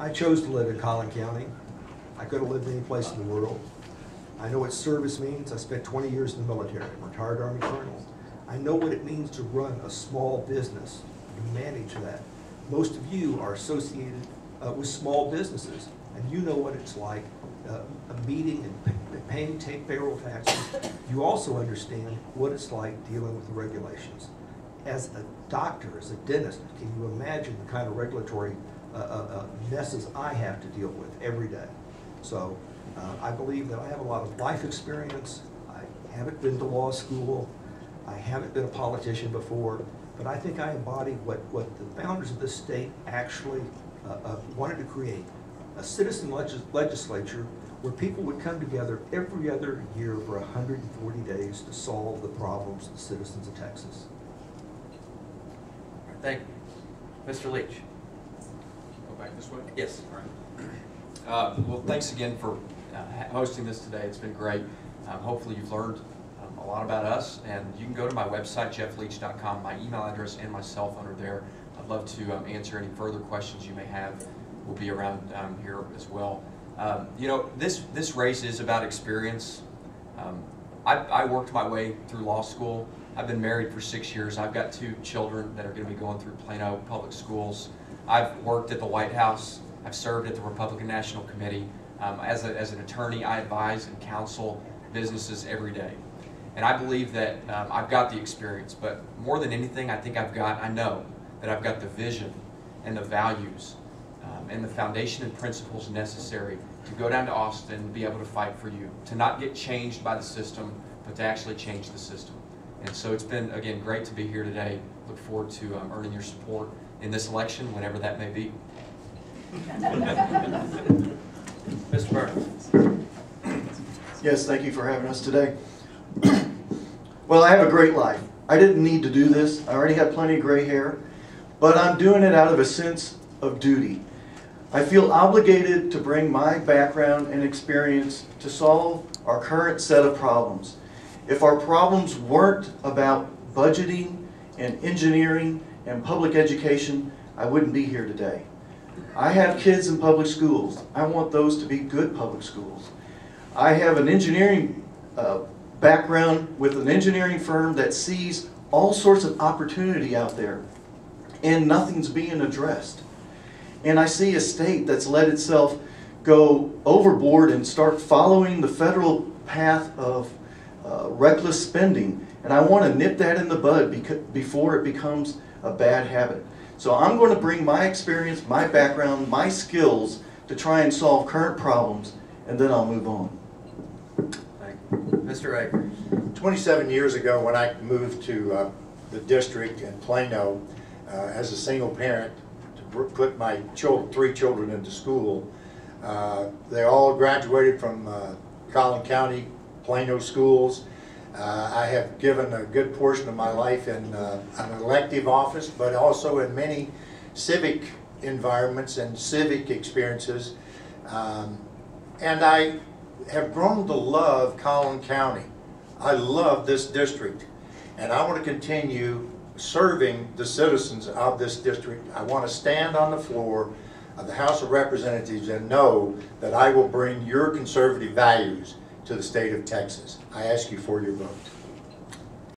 I chose to live in Collin County. I could have lived any place in the world. I know what service means. I spent 20 years in the military. I'm a retired Army colonel. I know what it means to run a small business and manage that. Most of you are associated with small businesses, and you know what it's like meeting and paying payroll taxes. You also understand what it's like dealing with the regulations. As a doctor, as a dentist, can you imagine the kind of regulatory messes I have to deal with every day? So I believe that I have a lot of life experience. I haven't been to law school. I haven't been a politician before, but I think I embody what the founders of this state actually wanted to create, a citizen legislature where people would come together every other year for 140 days to solve the problems of the citizens of Texas. Thank you. Mr. Leach. Go back this way? Yes. All right. Well, thanks again for hosting this today. It's been great. Hopefully you've learned a lot about us, and you can go to my website, jeffleach.com. My email address and my cell phone are there. I'd love to answer any further questions you may have. We'll be around here as well. You know, this race is about experience. I worked my way through law school. I've been married for 6 years. I've got 2 children that are going to be going through Plano Public Schools. I've worked at the White House. I've served at the Republican National Committee. As an attorney, I advise and counsel businesses every day. And I believe that I've got the experience, but more than anything, I know that I've got the vision and the values and the foundation and principles necessary to go down to Austin and be able to fight for you, to not get changed by the system, but to actually change the system. And so it's been, again, great to be here today. Look forward to earning your support in this election, whenever that may be. Mr. Burns. Yes, thank you for having us today. Well, I have a great life. I didn't need to do this. I already have plenty of gray hair, but I'm doing it out of a sense of duty. I feel obligated to bring my background and experience to solve our current set of problems. If our problems weren't about budgeting and engineering and public education, I wouldn't be here today. I have kids in public schools. I want those to be good public schools. I have an engineering background with an engineering firm that sees all sorts of opportunity out there, and nothing's being addressed. And I see a state that's let itself go overboard and start following the federal path of reckless spending, and I want to nip that in the bud before it becomes a bad habit. So I'm going to bring my experience, my background, my skills to try and solve current problems, and then I'll move on. Thank you. Mr. Akers. 27 years ago, when I moved to the district in Plano as a single parent to put my 3 children into school, they all graduated from Collin County Plano schools. I have given a good portion of my life in an elective office, but also in many civic environments and civic experiences. And I have grown to love Collin County. I love this district, and I want to continue serving the citizens of this district. I want to stand on the floor of the House of Representatives and know that I will bring your conservative values to the state of Texas. I ask you for your vote.